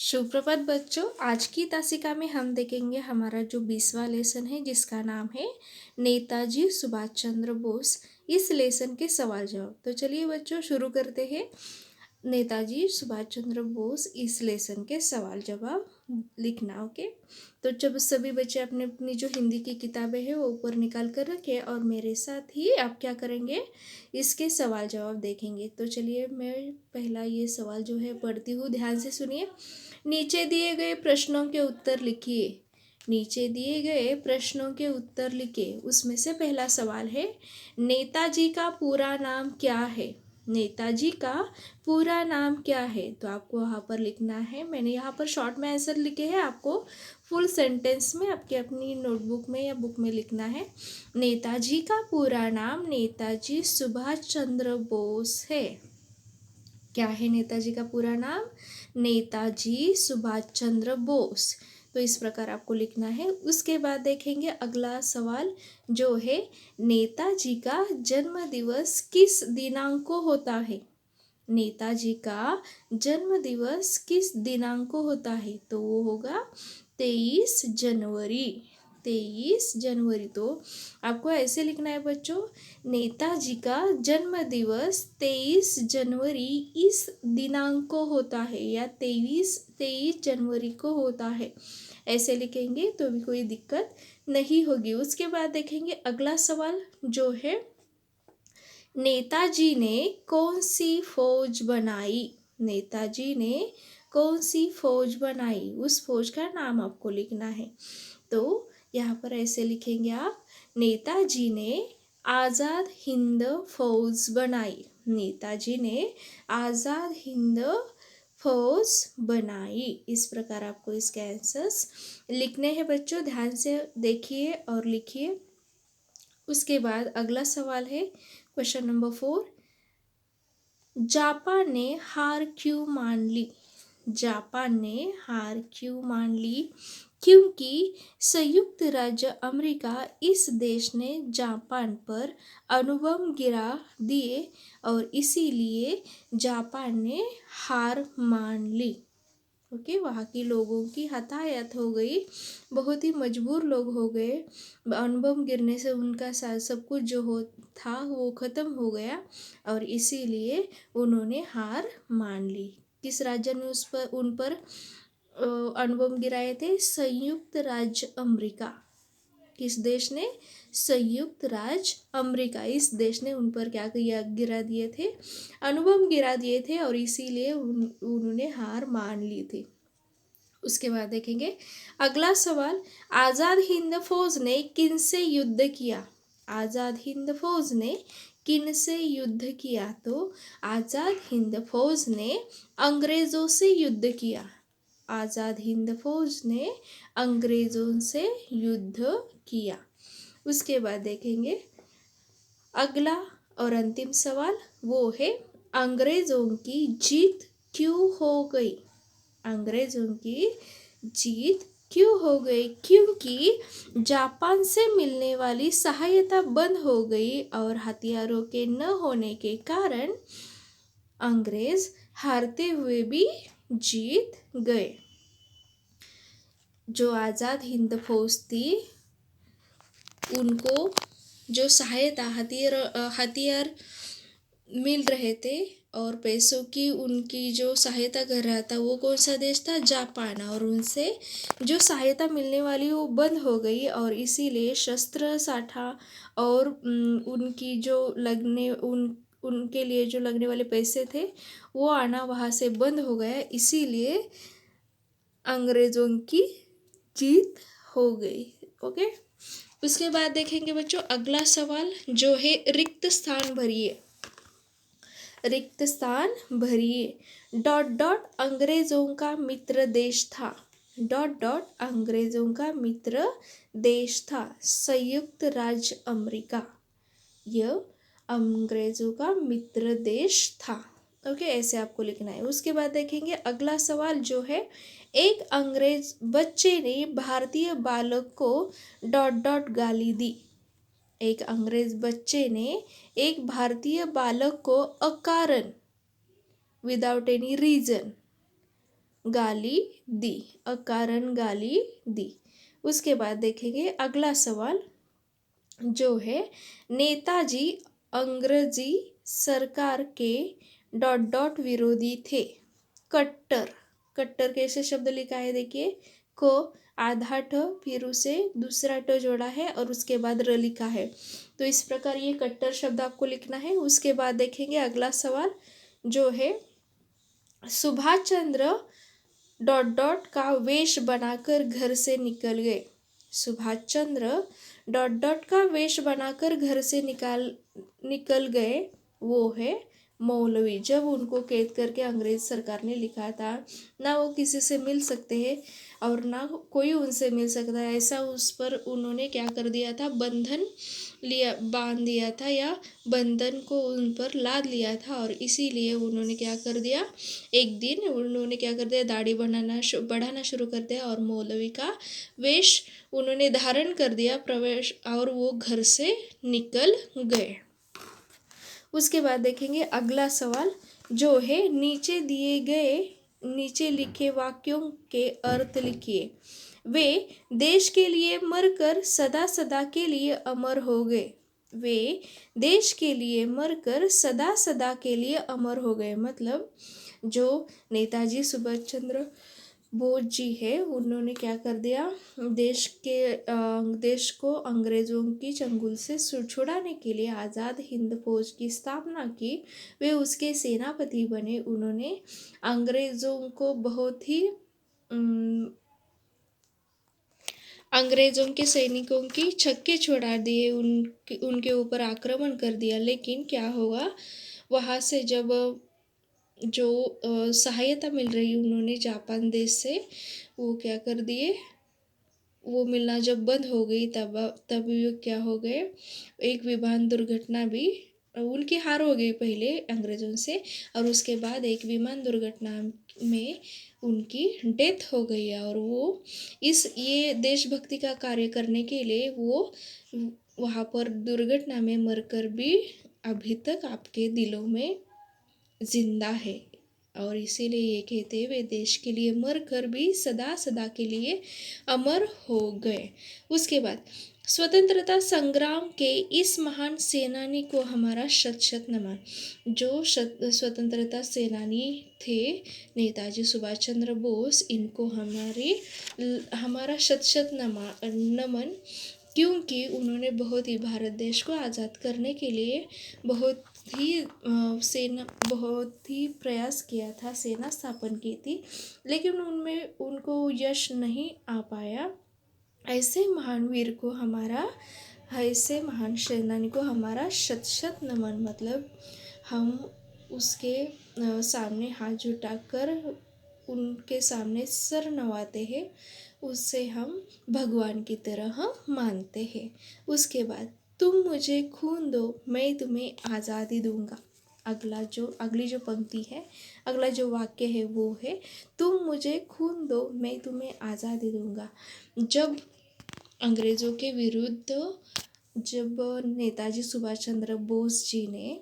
सुप्रभात बच्चों। आज की तासिका में हम देखेंगे हमारा जो 20वां लेसन है जिसका नाम है नेताजी सुभाष चंद्र बोस। इस लेसन के सवाल जवाब। तो चलिए बच्चों शुरू करते हैं। नेताजी सुभाष चंद्र बोस इस लेसन के सवाल जवाब लिखना। ओके, तो जब सभी बच्चे अपने अपनी जो हिंदी की किताबें हैं वो ऊपर निकाल कर रखे और मेरे साथ ही आप क्या करेंगे, इसके सवाल जवाब देखेंगे। तो चलिए मैं पहला ये सवाल जो है पढ़ती हूँ, ध्यान से सुनिए। नीचे दिए गए प्रश्नों के उत्तर लिखिए। नीचे दिए गए प्रश्नों के उत्तर लिखिए। उसमें से पहला सवाल है, नेताजी का पूरा नाम क्या है? नेताजी का पूरा नाम क्या है? तो आपको वहाँ पर लिखना है। मैंने यहाँ पर शॉर्ट में आंसर लिखे हैं, आपको फुल सेंटेंस में आपके अपनी नोटबुक में या बुक में लिखना है। नेताजी का पूरा नाम नेताजी सुभाष चंद्र बोस है। क्या है नेताजी का पूरा नाम? नेताजी सुभाष चंद्र बोस। तो इस प्रकार आपको लिखना है। उसके बाद देखेंगे अगला सवाल जो है, नेताजी का जन्म दिवस किस दिनांक को होता है? नेताजी का जन्म दिवस किस दिनांक को होता है? तो वो होगा 23 जनवरी। 23 जनवरी। तो आपको ऐसे लिखना है बच्चों, नेताजी का जन्म दिवस 23 जनवरी इस दिनांक को होता है या 23 जनवरी को होता है। ऐसे लिखेंगे तो भी कोई दिक्कत नहीं होगी। उसके बाद देखेंगे अगला सवाल जो है, नेताजी ने कौन सी फौज बनाई? नेताजी ने कौन सी फौज बनाई? उस फौज का नाम आपको लिखना है। तो यहाँ पर ऐसे लिखेंगे आप, नेताजी ने आज़ाद हिंद फौज बनाई। नेताजी ने आज़ाद हिंद फौज बनाई। इस प्रकार आपको इसके आंसर्स लिखने हैं बच्चों। ध्यान से देखिए और लिखिए। उसके बाद अगला सवाल है क्वेश्चन नंबर 4, जापान ने हार क्यों मान ली? जापान ने हार क्यों मान ली? क्योंकि संयुक्त राज्य अमेरिका इस देश ने जापान पर अणुबम गिरा दिए और इसीलिए जापान ने हार मान ली। ओके, वहाँ के लोगों की हताहत हो गई, बहुत ही मजबूर लोग हो गए। अणुबम गिरने से उनका सब कुछ जो हो था वो ख़त्म हो गया और इसीलिए उन्होंने हार मान ली। किस राज्य ने उन पर अणुबम गिराए थे? संयुक्त राज्य अमेरिका। किस देश ने? संयुक्त राज्य अमेरिका। इस देश ने उन पर क्या किया? गिरा दिए थे, अणुबम गिरा दिए थे और इसीलिए उन्होंने हार मान ली थी। उसके बाद देखेंगे अगला सवाल, आज़ाद हिंद फौज ने किन से युद्ध किया? आज़ाद हिंद फौज ने किन से युद्ध किया? तो आज़ाद हिंद फौज ने अंग्रेज़ों से युद्ध किया। आज़ाद हिंद फौज ने अंग्रेज़ों से युद्ध किया। उसके बाद देखेंगे अगला और अंतिम सवाल, वो है अंग्रेज़ों की जीत क्यों हो गई? अंग्रेज़ों की जीत क्यों हो गई? क्योंकि जापान से मिलने वाली सहायता बंद हो गई और हथियारों के न होने के कारण अंग्रेज हारते हुए भी जीत गए। जो आज़ाद हिंद फौज थी उनको जो सहायता हथियार मिल रहे थे और पैसों की उनकी जो सहायता कर रहा था वो कौन सा देश था? जापान। और उनसे जो सहायता मिलने वाली वो बंद हो गई और इसीलिए शस्त्र साठा और उनकी जो उनके लिए जो लगने वाले पैसे थे वो आना वहाँ से बंद हो गया। इसीलिए अंग्रेज़ों की जीत हो गई। ओके, उसके बाद देखेंगे बच्चों अगला सवाल जो है, रिक्त स्थान भरिए। रिक्त स्थान भरिए। डॉट डॉट अंग्रेजों का मित्र देश था। डॉट डॉट अंग्रेजों का मित्र देश था। संयुक्त राज्य अमेरिका यह अंग्रेजों का मित्र देश था। ओके, ऐसे आपको लिखना है। उसके बाद देखेंगे अगला सवाल जो है, एक अंग्रेज बच्चे ने भारतीय बालक को डॉट डॉट गाली दी। एक अंग्रेज बच्चे ने एक भारतीय बालक को अकारण विदाउट एनी रीजन गाली दी, अकारण गाली दी। उसके बाद देखेंगे अगला सवाल जो है, नेताजी अंग्रेजी सरकार के डॉट डॉट विरोधी थे। कट्टर, कट्टर कैसे शब्द लिखा है देखिए, को आधा ठ फिर उसे दूसरा ट जोड़ा है और उसके बाद र लिखा है। तो इस प्रकार ये कट्टर शब्द आपको लिखना है। उसके बाद देखेंगे अगला सवाल जो है, सुभाष चंद्र डॉट डॉट का वेश बनाकर घर से निकल गए। सुभाष चंद्र डॉट डॉट का वेश बनाकर घर से निकल गए, वो है मौलवी। जब उनको कैद करके अंग्रेज सरकार ने लिखा था, ना वो किसी से मिल सकते हैं और ना कोई उनसे मिल सकता है, ऐसा उस पर उन्होंने क्या कर दिया था, बंधन लिया, बांध दिया था या बंधन को उन पर लाद लिया था। और इसीलिए उन्होंने क्या कर दिया, एक दिन उन्होंने क्या कर दिया, दाढ़ी बढ़ाना शुरू कर दिया और मौलवी का वेश उन्होंने धारण कर दिया, प्रवेश, और वो घर से निकल गए। उसके बाद देखेंगे अगला सवाल जो है, नीचे लिखे वाक्यों के अर्थ लिखिए। वे देश के लिए मरकर सदा सदा के लिए अमर हो गए। वे देश के लिए मरकर सदा सदा के लिए अमर हो गए, मतलब जो नेताजी सुभाष चंद्र बोस जी है, उन्होंने क्या कर दिया, देश को अंग्रेजों की चंगुल से छुड़ाने के लिए आज़ाद हिंद फौज की स्थापना की। वे उसके सेनापति बने। उन्होंने अंग्रेजों को बहुत ही अंग्रेजों के सैनिकों की छक्के छुड़ा दिए, उनके ऊपर आक्रमण कर दिया। लेकिन क्या होगा, वहाँ से जब जो सहायता मिल रही उन्होंने जापान देश से, वो क्या कर दिए, वो मिलना जब बंद हो गई तब क्या हो गए, एक विमान दुर्घटना भी, उनकी हार हो गई पहले अंग्रेज़ों से, और उसके बाद एक विमान दुर्घटना में उनकी डेथ हो गई। और वो ये देशभक्ति का कार्य करने के लिए वो वहाँ पर दुर्घटना में मरकर भी अभी तक आपके दिलों में जिंदा है। और इसीलिए ये कहते हैं, वे देश के लिए मर कर भी सदा सदा के लिए अमर हो गए। उसके बाद, स्वतंत्रता संग्राम के इस महान सेनानी को हमारा शत शत नमन। जो स्वतंत्रता सेनानी थे नेताजी सुभाष चंद्र बोस, इनको हमारा शत शत नमन, क्योंकि उन्होंने बहुत ही भारत देश को आज़ाद करने के लिए बहुत ही प्रयास किया था, सेना स्थापन की थी, लेकिन उनमें उनको यश नहीं आ पाया। ऐसे महान सेनानी को हमारा शत शत नमन, मतलब हम उसके सामने हाथ जुटाकर उनके सामने सर नवाते हैं, उससे हम भगवान की तरह मानते हैं। उसके बाद, तुम मुझे खून दो मैं तुम्हें आज़ादी दूंगा। अगली जो पंक्ति है, अगला जो वाक्य है वो है, तुम मुझे खून दो मैं तुम्हें आज़ादी दूंगा। जब अंग्रेज़ों के विरुद्ध जब नेताजी सुभाष चंद्र बोस जी ने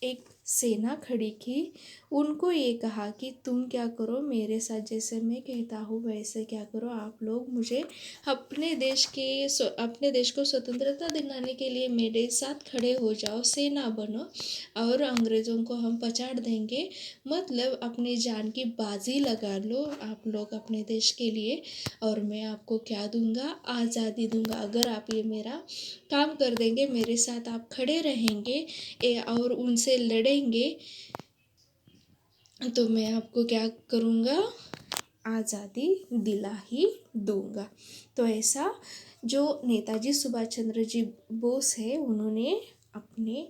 एक सेना खड़ी की, उनको ये कहा कि तुम क्या करो मेरे साथ, जैसे मैं कहता हूँ वैसे क्या करो आप लोग, मुझे अपने देश को स्वतंत्रता दिलाने के लिए मेरे साथ खड़े हो जाओ, सेना बनो और अंग्रेज़ों को हम पछाड़ देंगे। मतलब अपनी जान की बाजी लगा लो आप लोग अपने देश के लिए, और मैं आपको क्या दूंगा, आज़ादी दूंगा। अगर आप ये मेरा काम कर देंगे, मेरे साथ आप खड़े रहेंगे और उनसे लड़ेंगे, तो मैं आपको क्या करूँगा, आज़ादी दिला ही दूंगा। तो ऐसा जो नेताजी सुभाष चंद्र जी बोस है, उन्होंने अपने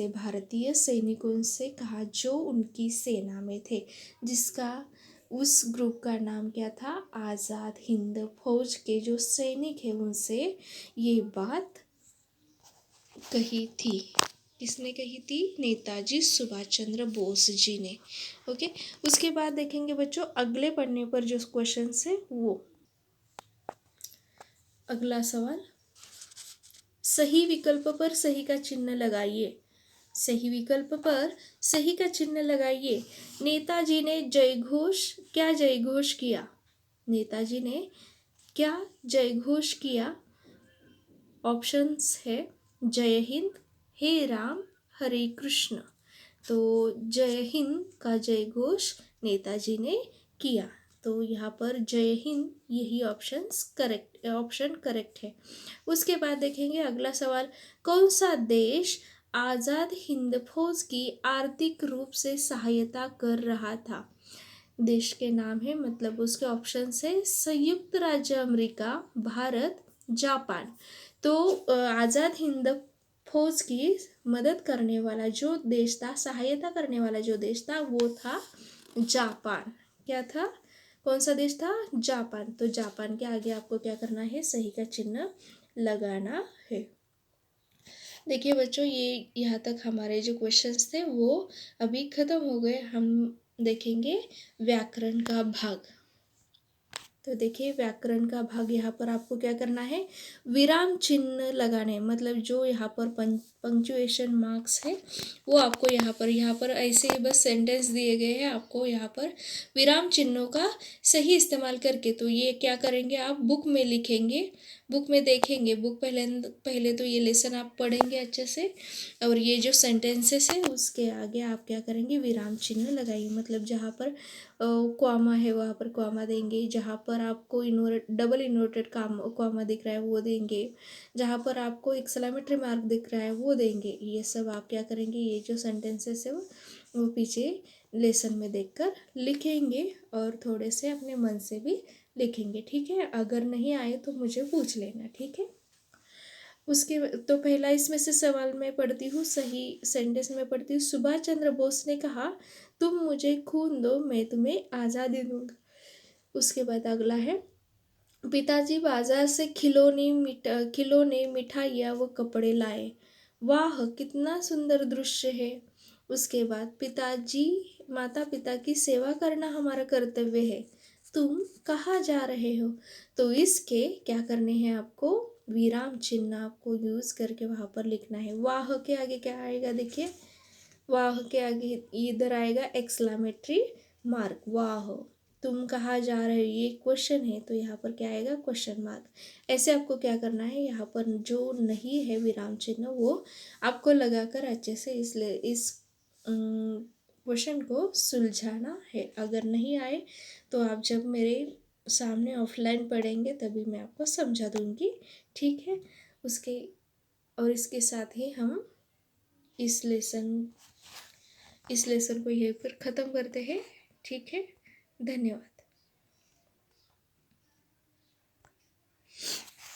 भारतीय सैनिकों से कहा जो उनकी सेना में थे, जिसका उस ग्रुप का नाम क्या था, आज़ाद हिंद फौज के जो सैनिक है, उनसे ये बात कही थी। किसने कही थी, नेताजी सुभाष चंद्र बोस जी ने। ओके, उसके बाद देखेंगे बच्चों अगले पन्ने पर जो क्वेश्चन है वो, अगला सवाल, सही विकल्प पर सही का चिन्ह लगाइए। सही विकल्प पर सही का चिन्ह लगाइए। नेताजी ने क्या जय घोष किया? नेताजी ने क्या जय घोष किया? ऑप्शंस है जय हिंद, हे राम, हरे कृष्ण। तो जय हिंद का जय घोष नेताजी ने किया। तो यहाँ पर जय हिंद यही ऑप्शन करेक्ट है। उसके बाद देखेंगे अगला सवाल, कौन सा देश आज़ाद हिंद फौज की आर्थिक रूप से सहायता कर रहा था? देश के नाम है, मतलब उसके ऑप्शन है संयुक्त राज्य अमेरिका, भारत, जापान। तो आज़ाद हिंद फौज की मदद करने वाला जो देश था, सहायता करने वाला जो देश था, वो था जापान। क्या था? कौन सा देश था? जापान। तो जापान के आगे आपको क्या करना है? सही का चिन्ह लगाना है। देखिए बच्चों, ये यहाँ तक हमारे जो क्वेश्चंस थे वो अभी ख़त्म हो गए। हम देखेंगे व्याकरण का भाग। तो देखिए व्याकरण का भाग, यहाँ पर आपको क्या करना है? विराम चिन्ह लगाने, मतलब जो यहाँ पर पंक्चुएशन मार्क्स है वो आपको यहाँ पर ऐसे ही बस सेंटेंस दिए गए हैं, आपको यहाँ पर विराम चिन्हों का सही इस्तेमाल करके, तो ये क्या करेंगे आप बुक में लिखेंगे, बुक में देखेंगे। बुक पहले तो ये लेसन आप पढ़ेंगे अच्छे से, और ये जो सेंटेंसेस है उसके आगे आप क्या करेंगे? विराम चिन्ह लगाइए। मतलब जहाँ पर क्वामा है वहाँ पर क्वामा देंगे, जहाँ पर आपको डबल इन्वर्टेड क्वामा दिख रहा है वो देंगे, जहाँ पर आपको एक्सक्लेमेटरी मार्क दिख रहा है वो देंगे। ये सब आप क्या करेंगे? ये जो सेंटेंसेस है वो पीछे लेसन में देखकर लिखेंगे, और थोड़े से अपने मन से भी लिखेंगे, ठीक है? अगर नहीं आए तो मुझे पूछ लेना, ठीक है? उसके तो पहला इसमें से सवाल मैं पढ़ती हूँ, सही सेंटेंस में पढ़ती हूँ। सुभाष चंद्र बोस ने कहा, तुम मुझे खून दो, मैं तुम्हें आज़ादी दूंगा। उसके बाद अगला है, पिताजी बाजार से खिलौने, मिठाइयाँ व कपड़े लाए। वाह कितना सुंदर दृश्य है। उसके बाद, पिताजी माता पिता की सेवा करना हमारा कर्तव्य है। तुम कहाँ जा रहे हो? तो इसके क्या करने हैं आपको? विराम चिन्ह आपको यूज करके वहां पर लिखना है। वाह के आगे क्या आएगा? देखिए वाह के आगे इधर आएगा एक्सक्लेमेटरी मार्क। वाह, तुम कहाँ जा रहे हो? ये क्वेश्चन है तो यहाँ पर क्या आएगा? Question mark. ऐसे आपको क्या करना है? यहाँ पर जो नहीं है विराम चिन्ह वो आपको लगाकर अच्छे से इस क्वेश्चन को सुलझाना है। अगर नहीं आए तो आप जब मेरे सामने ऑफलाइन पढ़ेंगे तभी मैं आपको समझा दूंगी, ठीक है? उसके और इसके साथ ही हम इस लेसन को यहीं पर ख़त्म करते हैं, ठीक है? धन्यवाद।